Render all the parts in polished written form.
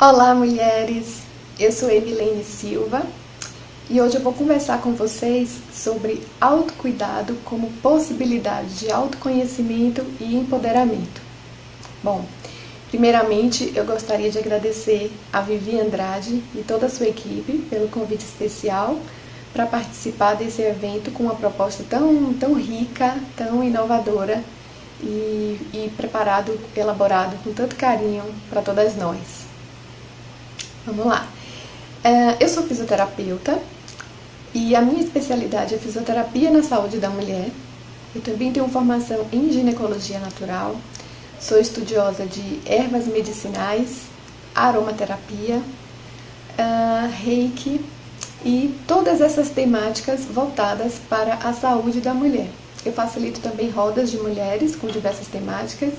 Olá, mulheres! Eu sou Evilene Silva e hoje eu vou conversar com vocês sobre autocuidado como possibilidade de autoconhecimento e empoderamento. Bom, primeiramente eu gostaria de agradecer a Vivi Andrade e toda a sua equipe pelo convite especial para participar desse evento com uma proposta tão rica, tão inovadora e elaborado com tanto carinho para todas nós. Vamos lá. Eu sou fisioterapeuta e a minha especialidade é fisioterapia na saúde da mulher. Eu também tenho formação em ginecologia natural, sou estudiosa de ervas medicinais, aromaterapia, reiki e todas essas temáticas voltadas para a saúde da mulher. Eu facilito também rodas de mulheres com diversas temáticas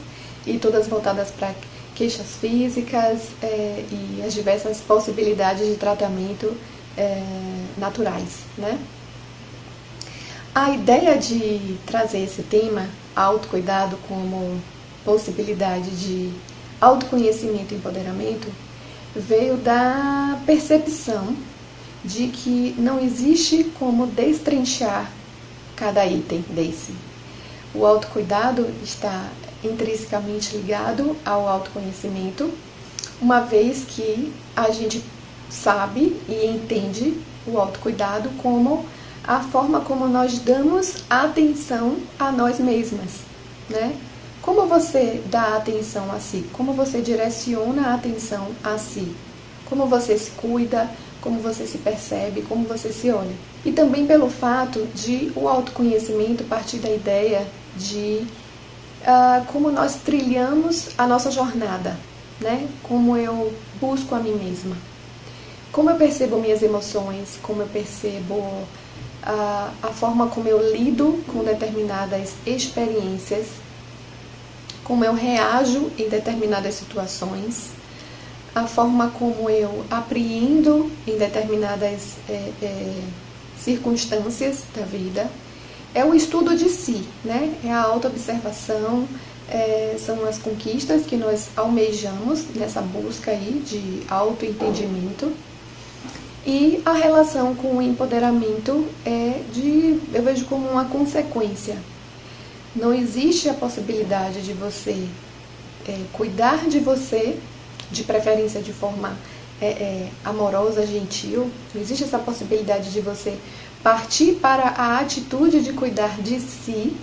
e todas voltadas para queixas físicas e as diversas possibilidades de tratamento naturais, né? A ideia de trazer esse tema, autocuidado, como possibilidade de autoconhecimento e empoderamento, veio da percepção de que não existe como destrinchar cada item desse. O autocuidado está intrinsecamente ligado ao autoconhecimento, uma vez que a gente sabe e entende o autocuidado como a forma como nós damos atenção a nós mesmas, né? Como você dá atenção a si? Como você direciona a atenção a si? Como você se cuida? Como você se percebe? Como você se olha? E também pelo fato de o autoconhecimento partir da ideia de como nós trilhamos a nossa jornada, né? Como eu busco a mim mesma, como eu percebo minhas emoções, como eu percebo a forma como eu lido com determinadas experiências, como eu reajo em determinadas situações, a forma como eu apreendo em determinadas circunstâncias da vida. É o estudo de si, né? É a autoobservação, são as conquistas que nós almejamos nessa busca aí de autoentendimento. E a relação com o empoderamento eu vejo como uma consequência. Não existe a possibilidade de você cuidar de você, de preferência de forma amorosa, gentil. Não existe essa possibilidade de você partir para a atitude de cuidar de si,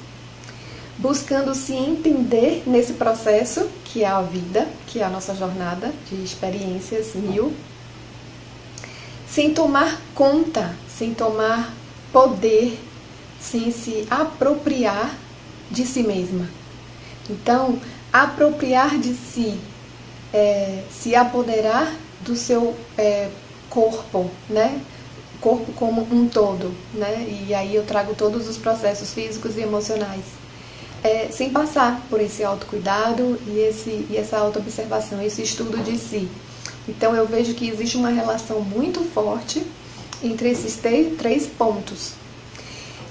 buscando se entender nesse processo que é a vida, que é a nossa jornada de experiências mil, sem tomar conta, sem tomar poder, sem se apropriar de si mesma. Então, apropriar de si, se apoderar do seu corpo, né? Corpo como um todo, né? E aí eu trago todos os processos físicos e emocionais, sem passar por esse autocuidado e essa autoobservação, esse estudo de si. Então eu vejo que existe uma relação muito forte entre esses três pontos.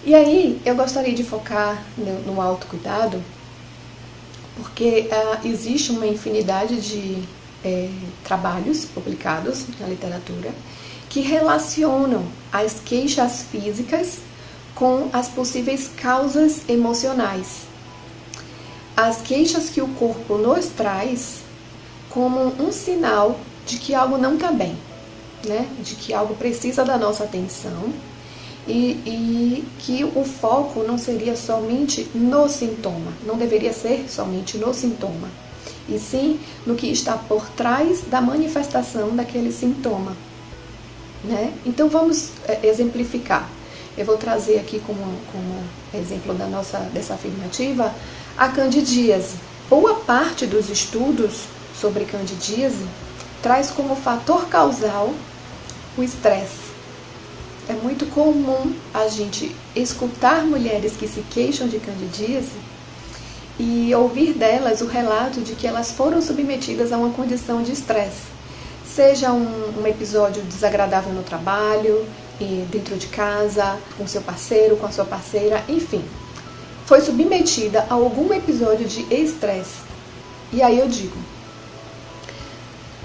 E aí eu gostaria de focar no autocuidado, porque existe uma infinidade de trabalhos publicados na literatura que relacionam as queixas físicas com as possíveis causas emocionais. As queixas que o corpo nos traz como um sinal de que algo não está bem, né? De que algo precisa da nossa atenção e que o foco não seria somente no sintoma, não deveria ser somente no sintoma, e sim no que está por trás da manifestação daquele sintoma, né? Então vamos exemplificar. Eu vou trazer aqui como exemplo dessa afirmativa a candidíase. Boa parte dos estudos sobre candidíase traz como fator causal o estresse. É muito comum a gente escutar mulheres que se queixam de candidíase e ouvir delas o relato de que elas foram submetidas a uma condição de estresse. Seja um episódio desagradável no trabalho, dentro de casa, com seu parceiro, com a sua parceira, enfim. Foi submetida a algum episódio de estresse. E aí eu digo,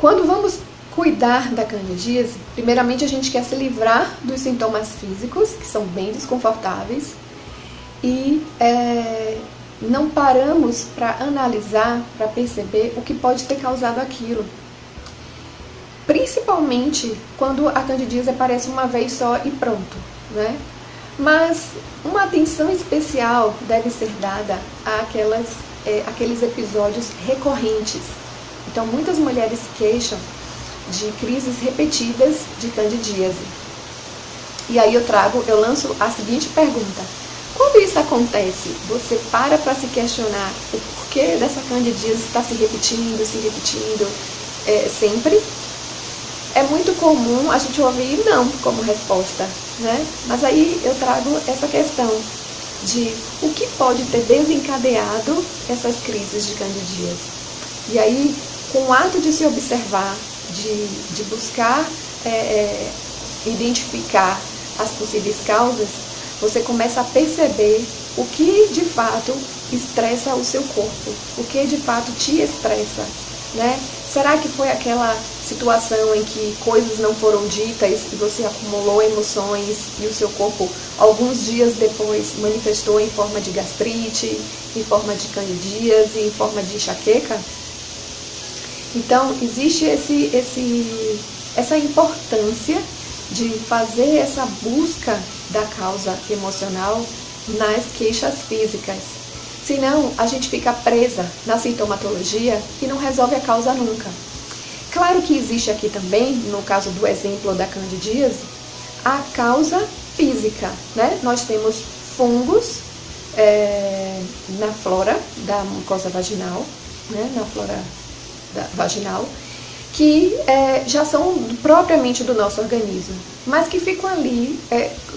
quando vamos cuidar da candidíase, primeiramente a gente quer se livrar dos sintomas físicos, que são bem desconfortáveis, e não paramos para analisar, para perceber o que pode ter causado aquilo. Principalmente quando a candidíase aparece uma vez só e pronto, né? Mas uma atenção especial deve ser dada àqueles episódios recorrentes. Então, muitas mulheres queixam de crises repetidas de candidíase. E aí eu lanço a seguinte pergunta: quando isso acontece, você para se questionar o porquê dessa candidíase está se repetindo sempre? É muito comum a gente ouvir não como resposta, né? Mas aí eu trago essa questão de o que pode ter desencadeado essas crises de candidíase. E aí, com o ato de se observar, de buscar identificar as possíveis causas, você começa a perceber o que de fato estressa o seu corpo, o que de fato te estressa, né? Será que foi aquela situação em que coisas não foram ditas e você acumulou emoções e o seu corpo, alguns dias depois, manifestou em forma de gastrite, em forma de candidíase, em forma de enxaqueca? Então, existe essa importância de fazer essa busca da causa emocional nas queixas físicas. Senão, a gente fica presa na sintomatologia e não resolve a causa nunca. Claro que existe aqui também, no caso do exemplo da candidíase, a causa física, né? Nós temos fungos na flora da mucosa vaginal, né? Na flora vaginal, que já são propriamente do nosso organismo, mas que ficam ali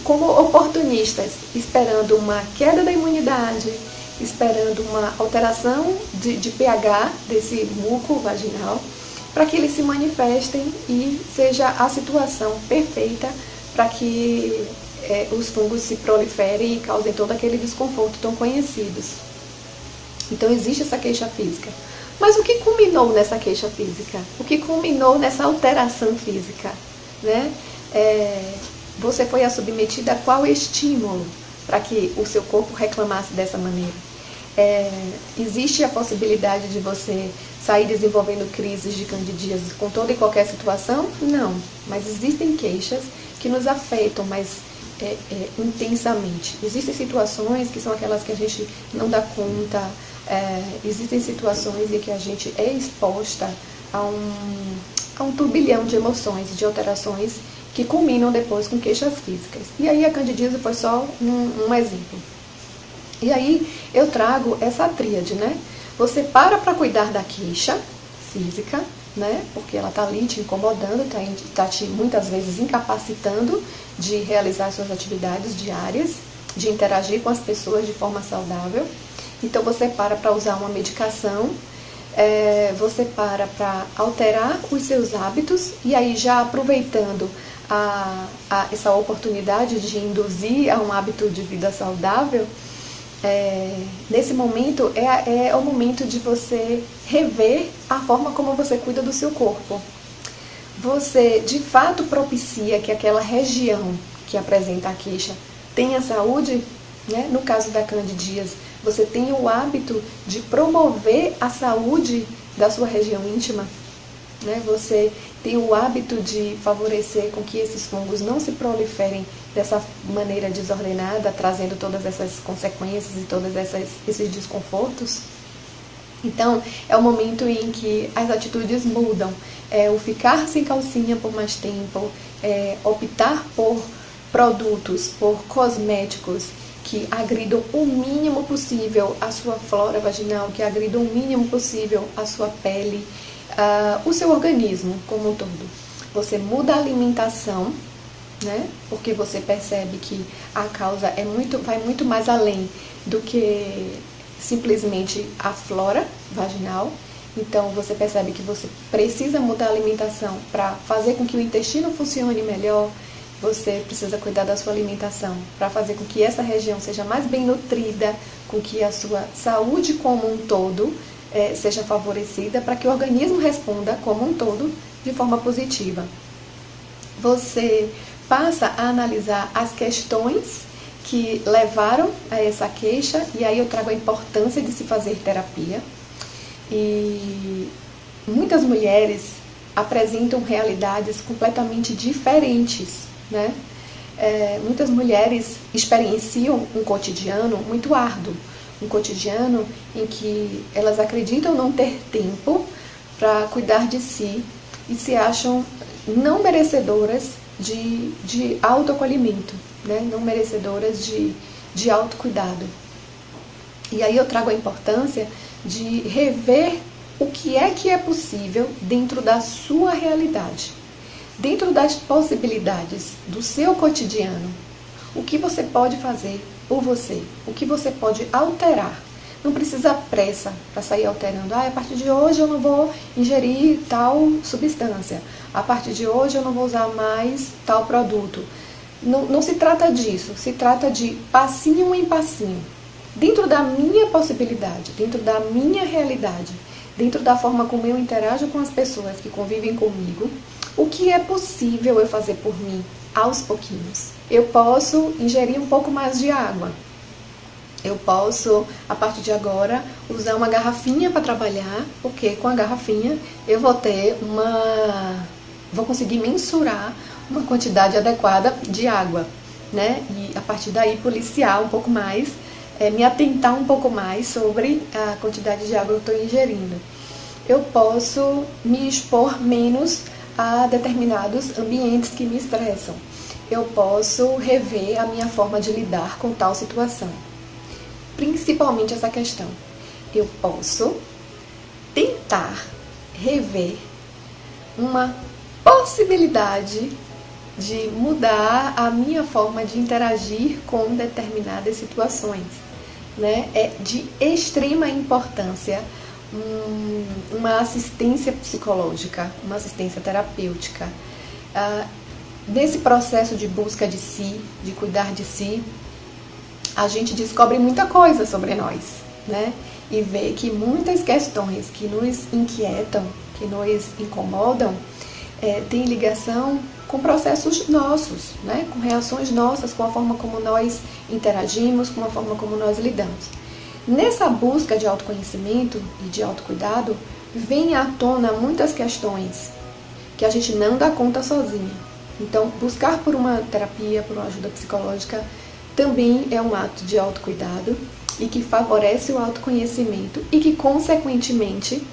como oportunistas, esperando uma queda da imunidade, esperando uma alteração de pH desse muco vaginal, para que eles se manifestem e seja a situação perfeita para que os fungos se proliferem e causem todo aquele desconforto tão conhecidos. Então existe essa queixa física. Mas o que culminou nessa queixa física? O que culminou nessa alteração física? Né? Você foi submetida a qual estímulo para que o seu corpo reclamasse dessa maneira? Existe a possibilidade de você sair desenvolvendo crises de candidíase com toda e qualquer situação? Não, mas existem queixas que nos afetam mais intensamente. Existem situações que são aquelas que a gente não dá conta, existem situações em que a gente é exposta a um turbilhão de emoções, de alterações que culminam depois com queixas físicas. E aí a candidíase foi só um exemplo. E aí eu trago essa tríade, né? Você para cuidar da queixa física, né? Porque ela está ali te incomodando, está te muitas vezes incapacitando de realizar suas atividades diárias, de interagir com as pessoas de forma saudável. Então você para usar uma medicação, você para alterar os seus hábitos, e aí já aproveitando essa oportunidade de induzir a um hábito de vida saudável, nesse momento é o momento de você rever a forma como você cuida do seu corpo. Você de fato propicia que aquela região que apresenta a queixa tenha saúde, né? No caso da candidíase, você tem o hábito de promover a saúde da sua região íntima, né? Você tem o hábito de favorecer com que esses fungos não se proliferem dessa maneira desordenada, trazendo todas essas consequências e todos esses desconfortos. Então, é o momento em que as atitudes mudam. O ficar sem calcinha por mais tempo, optar por produtos, por cosméticos que agridam o mínimo possível a sua flora vaginal, que agridam o mínimo possível a sua pele, o seu organismo como um todo. Você muda a alimentação, né? Porque você percebe que a causa vai muito mais além do que simplesmente a flora vaginal. Então você percebe que você precisa mudar a alimentação para fazer com que o intestino funcione melhor. Você precisa cuidar da sua alimentação para fazer com que essa região seja mais bem nutrida, com que a sua saúde como um todo seja favorecida, para que o organismo responda como um todo de forma positiva. Você passa a analisar as questões que levaram a essa queixa, e aí eu trago a importância de se fazer terapia. E muitas mulheres apresentam realidades completamente diferentes, né? Muitas mulheres experienciam um cotidiano muito árduo, um cotidiano em que elas acreditam não ter tempo para cuidar de si e se acham não merecedoras de autoacolhimento, né? Não merecedoras de autocuidado. E aí eu trago a importância de rever o que é possível dentro da sua realidade, dentro das possibilidades do seu cotidiano. O que você pode fazer por você, o que você pode alterar. Não precisa pressa para sair alterando. A partir de hoje eu não vou ingerir tal substância. A partir de hoje eu não vou usar mais tal produto. Não se trata disso, se trata de passinho em passinho. Dentro da minha possibilidade, dentro da minha realidade, dentro da forma como eu interajo com as pessoas que convivem comigo, o que é possível eu fazer por mim aos pouquinhos. Eu posso ingerir um pouco mais de água. Eu posso, a partir de agora, usar uma garrafinha para trabalhar, porque com a garrafinha eu vou conseguir mensurar uma quantidade adequada de água, né? E a partir daí policiar um pouco mais, me atentar um pouco mais sobre a quantidade de água que eu estou ingerindo. Eu posso me expor menos a determinados ambientes que me estressam. Eu posso rever a minha forma de lidar com tal situação. Principalmente essa questão. Eu posso tentar rever uma possibilidade de mudar a minha forma de interagir com determinadas situações, né? É de extrema importância uma assistência psicológica, uma assistência terapêutica. Nesse processo de busca de si, de cuidar de si, a gente descobre muita coisa sobre nós, né? E vê que muitas questões que nos inquietam, que nos incomodam, têm ligação com processos nossos, né? Com reações nossas, com a forma como nós interagimos, com a forma como nós lidamos. Nessa busca de autoconhecimento e de autocuidado, vem à tona muitas questões que a gente não dá conta sozinha. Então, buscar por uma terapia, por uma ajuda psicológica, também é um ato de autocuidado e que favorece o autoconhecimento e que, consequentemente,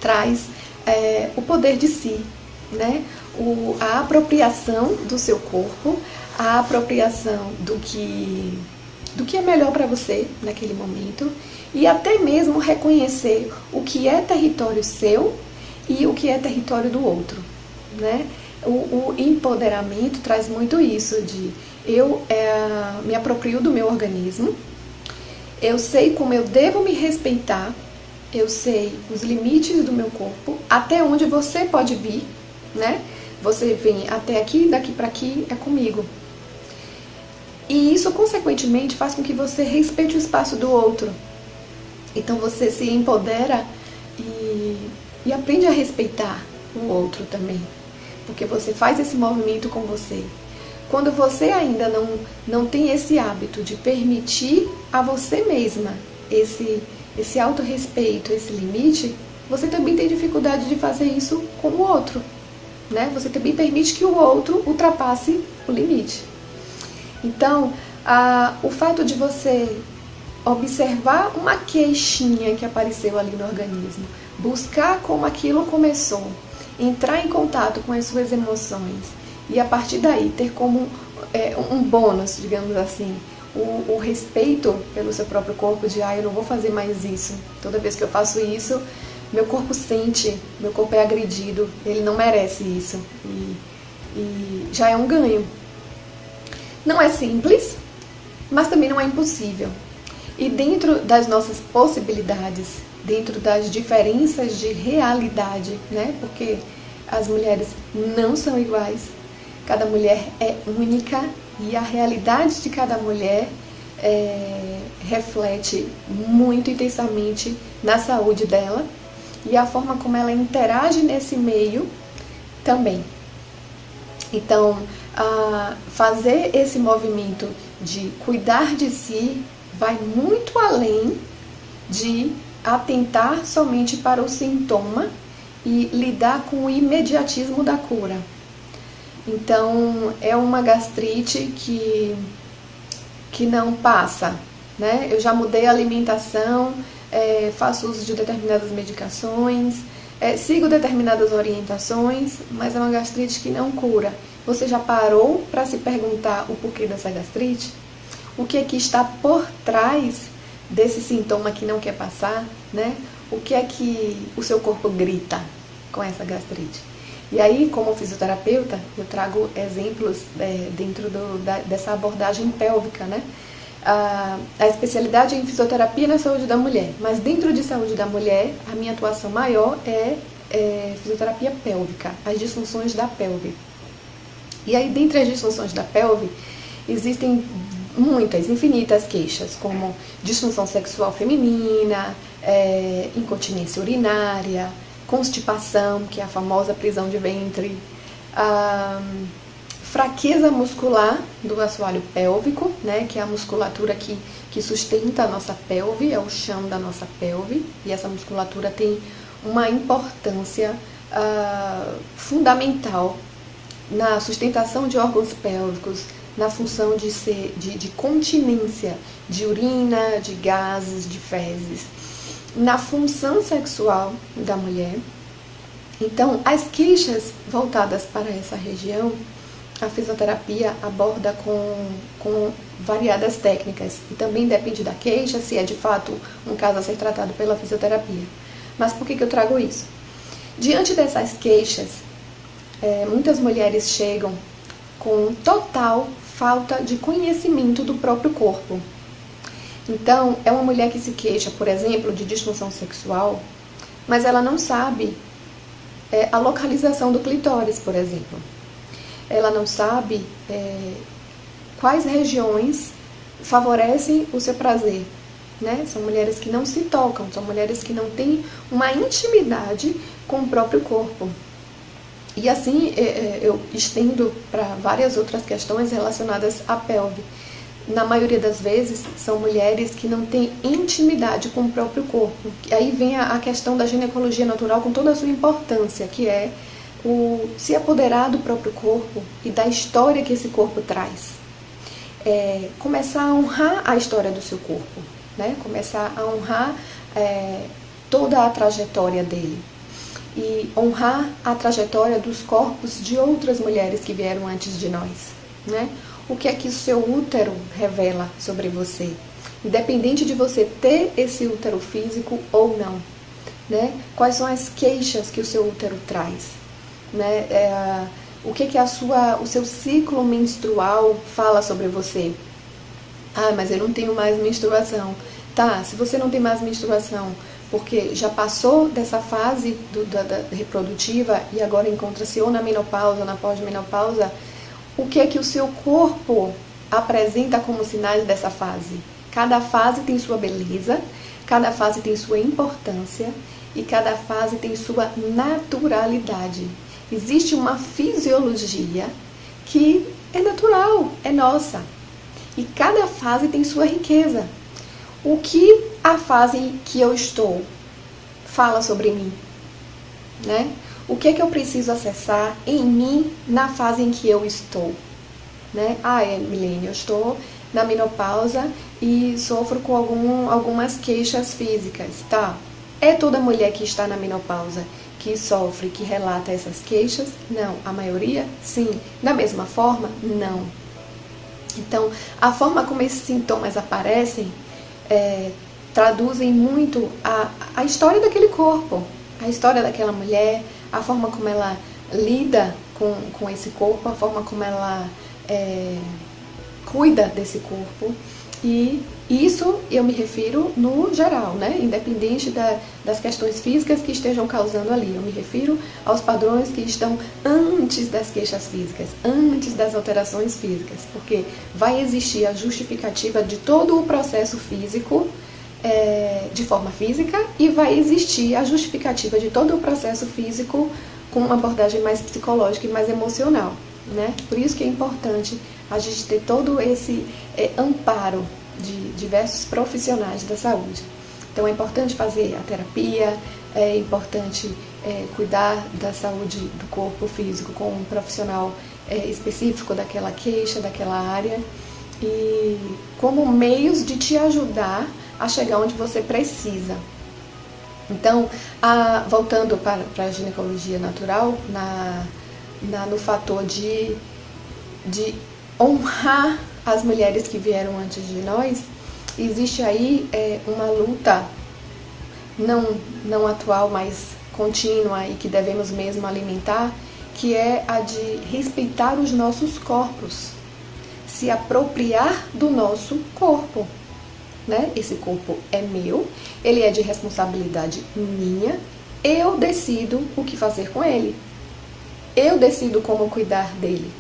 traz o poder de si, né? A apropriação do seu corpo, a apropriação do que é melhor para você naquele momento e até mesmo reconhecer o que é território seu e o que é território do outro, né? O empoderamento traz muito isso de eu me aproprio do meu organismo, eu sei como eu devo me respeitar, eu sei os limites do meu corpo, até onde você pode vir, né? Você vem até aqui, daqui para aqui é comigo. E isso, consequentemente, faz com que você respeite o espaço do outro. Então você se empodera e aprende a respeitar o outro também. Porque você faz esse movimento com você. Quando você ainda não tem esse hábito de permitir a você mesma esse autorrespeito, esse limite, você também tem dificuldade de fazer isso com o outro, né? Você também permite que o outro ultrapasse o limite. Então, o fato de você observar uma queixinha que apareceu ali no organismo, buscar como aquilo começou, entrar em contato com as suas emoções e a partir daí ter como um bônus, digamos assim, o respeito pelo seu próprio corpo de eu não vou fazer mais isso. Toda vez que eu faço isso, meu corpo sente, meu corpo é agredido, ele não merece isso. E já é um ganho. Não é simples, mas também não é impossível. E dentro das nossas possibilidades, dentro das diferenças de realidade, né? Porque as mulheres não são iguais, cada mulher é única e a realidade de cada mulher reflete muito intensamente na saúde dela e a forma como ela interage nesse meio também. Então, fazer esse movimento de cuidar de si vai muito além de atentar somente para o sintoma e lidar com o imediatismo da cura. Então, é uma gastrite que não passa, né? Eu já mudei a alimentação, faço uso de determinadas medicações, sigo determinadas orientações, mas é uma gastrite que não cura. Você já parou para se perguntar o porquê dessa gastrite? O que é que está por trás desse sintoma que não quer passar, né? O que é que o seu corpo grita com essa gastrite? E aí, como fisioterapeuta, eu trago exemplos dentro dessa abordagem pélvica, né? A especialidade é em fisioterapia na saúde da mulher, mas dentro de saúde da mulher, a minha atuação maior é fisioterapia pélvica, as disfunções da pelve. E aí, dentre as disfunções da pelve, existem muitas, infinitas queixas, como disfunção sexual feminina, incontinência urinária, constipação, que é a famosa prisão de ventre, fraqueza muscular do assoalho pélvico, né, que é a musculatura que sustenta a nossa pelve, é o chão da nossa pelve, e essa musculatura tem uma importância fundamental na sustentação de órgãos pélvicos, na função de continência de urina, de gases, de fezes, na função sexual da mulher. Então, as queixas voltadas para essa região, a fisioterapia aborda com variadas técnicas. E também depende da queixa, se é de fato um caso a ser tratado pela fisioterapia. Mas por que eu trago isso? Diante dessas queixas, muitas mulheres chegam com total falta de conhecimento do próprio corpo. Então, é uma mulher que se queixa, por exemplo, de disfunção sexual, mas ela não sabe a localização do clitóris, por exemplo. Ela não sabe quais regiões favorecem o seu prazer, né? São mulheres que não se tocam, são mulheres que não têm uma intimidade com o próprio corpo. E assim eu estendo para várias outras questões relacionadas à pelve. Na maioria das vezes, são mulheres que não têm intimidade com o próprio corpo. E aí vem a questão da ginecologia natural com toda a sua importância, que é se apoderar do próprio corpo e da história que esse corpo traz. Começar a honrar a história do seu corpo, né? Começar a honrar toda a trajetória dele. E honrar a trajetória dos corpos de outras mulheres que vieram antes de nós, né? O que é que o seu útero revela sobre você? Independente de você ter esse útero físico ou não, né? Quais são as queixas que o seu útero traz, né? O que é que o seu ciclo menstrual fala sobre você? Ah, mas eu não tenho mais menstruação. Tá, se você não tem mais menstruação, porque já passou dessa fase da reprodutiva e agora encontra-se ou na menopausa ou na pós-menopausa, o que é que o seu corpo apresenta como sinais dessa fase? Cada fase tem sua beleza, cada fase tem sua importância e cada fase tem sua naturalidade. Existe uma fisiologia que é natural, é nossa. E cada fase tem sua riqueza. O que a fase que eu estou fala sobre mim, né? O que é que eu preciso acessar em mim na fase em que eu estou, né? Milene, eu estou na menopausa e sofro com algumas queixas físicas, tá? É toda mulher que está na menopausa que sofre, que relata essas queixas? Não. A maioria? Sim. Da mesma forma? Não. Então, a forma como esses sintomas aparecem traduzem muito a história daquele corpo, a história daquela mulher, a forma como ela lida com esse corpo, a forma como ela cuida desse corpo. E isso eu me refiro no geral, né? Independente das questões físicas que estejam causando ali. Eu me refiro aos padrões que estão antes das queixas físicas, antes das alterações físicas, porque vai existir a justificativa de todo o processo físico de forma física e vai existir a justificativa de todo o processo físico com uma abordagem mais psicológica e mais emocional, né? Por isso que é importante a gente ter todo esse amparo de diversos profissionais da saúde. Então é importante fazer a terapia, é importante cuidar da saúde do corpo físico com um profissional específico daquela queixa, daquela área, e como meios de te ajudar a chegar onde você precisa. Então, voltando para a ginecologia natural, no fator de honrar as mulheres que vieram antes de nós, existe aí uma luta não atual, mas contínua e que devemos mesmo alimentar, que é a de respeitar os nossos corpos, se apropriar do nosso corpo, né? Esse corpo é meu, ele é de responsabilidade minha, eu decido o que fazer com ele, eu decido como cuidar dele.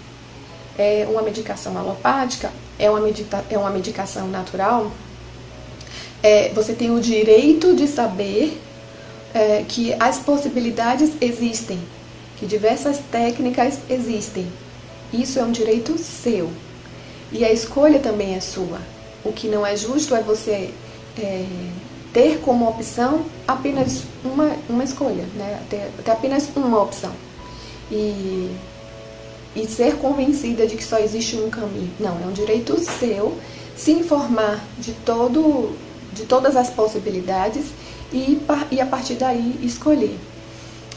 É uma medicação alopática, é uma medicação natural, você tem o direito de saber que as possibilidades existem, que diversas técnicas existem. Isso é um direito seu. E a escolha também é sua. O que não é justo é você ter como opção apenas uma escolha, né? Ter apenas uma opção. E ser convencida de que só existe um caminho. Não, é um direito seu se informar de todas as possibilidades e a partir daí escolher.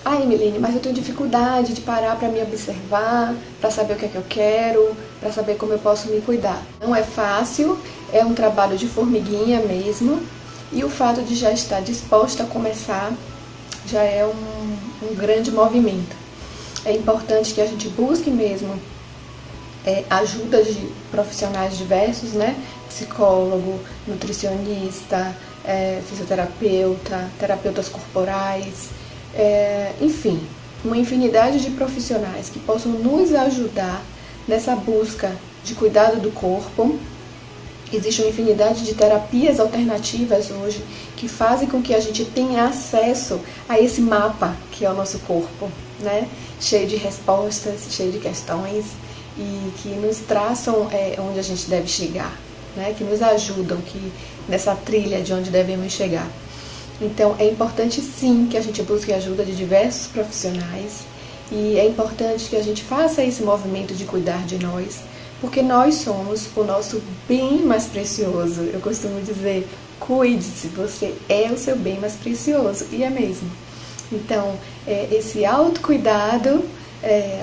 Emeline, mas eu tenho dificuldade de parar para me observar, para saber o que é que eu quero, para saber como eu posso me cuidar. Não é fácil, é um trabalho de formiguinha mesmo, e o fato de já estar disposta a começar já é um grande movimento. É importante que a gente busque mesmo ajuda de profissionais diversos, né? Psicólogo, nutricionista, fisioterapeuta, terapeutas corporais, enfim, uma infinidade de profissionais que possam nos ajudar nessa busca de cuidado do corpo. Existe uma infinidade de terapias alternativas hoje que fazem com que a gente tenha acesso a esse mapa que é o nosso corpo, né? Cheio de respostas, cheio de questões e que nos traçam onde a gente deve chegar, né? Que nos ajudam nessa trilha de onde devemos chegar. Então é importante sim que a gente busque a ajuda de diversos profissionais e é importante que a gente faça esse movimento de cuidar de nós, porque nós somos o nosso bem mais precioso. Eu costumo dizer, cuide-se, você é o seu bem mais precioso, e é mesmo. Então, esse autocuidado,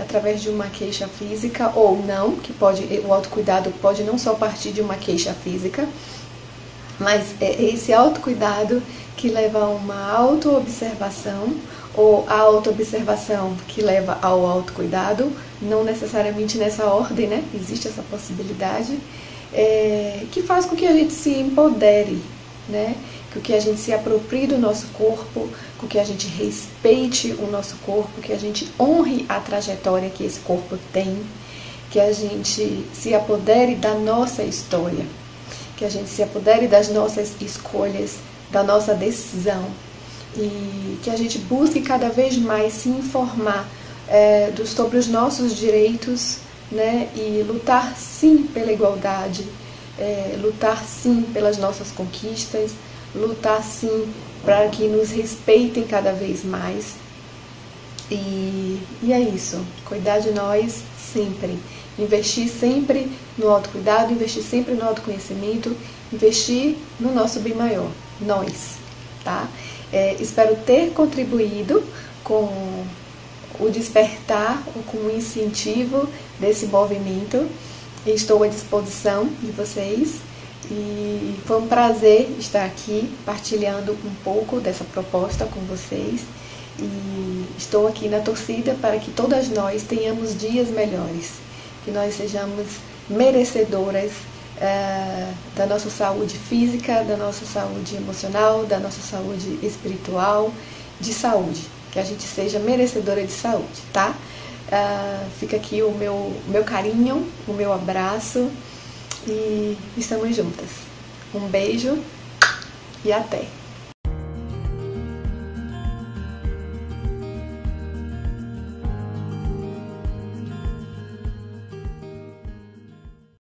através de uma queixa física ou não, o autocuidado pode não só partir de uma queixa física, mas é esse autocuidado que leva a uma autoobservação, ou a autoobservação que leva ao autocuidado, não necessariamente nessa ordem, né? Existe essa possibilidade, que faz com que a gente se empodere, né? Com que a gente se aproprie do nosso corpo, com que a gente respeite o nosso corpo, que a gente honre a trajetória que esse corpo tem, que a gente se apodere da nossa história, que a gente se apodere das nossas escolhas, da nossa decisão, e que a gente busque cada vez mais se informar sobre os nossos direitos, né? E lutar sim pela igualdade, lutar sim pelas nossas conquistas, lutar sim para que nos respeitem cada vez mais. E é isso, cuidar de nós sempre, investir sempre no autocuidado, investir sempre no autoconhecimento, investir no nosso bem maior, nós, tá? Espero ter contribuído com o despertar ou com o incentivo desse movimento. Estou à disposição de vocês e foi um prazer estar aqui partilhando um pouco dessa proposta com vocês. E estou aqui na torcida para que todas nós tenhamos dias melhores, que nós sejamos merecedoras da nossa saúde física, da nossa saúde emocional, da nossa saúde espiritual, de saúde, que a gente seja merecedora de saúde, tá? Fica aqui o meu carinho, o meu abraço e estamos juntas. Um beijo e até!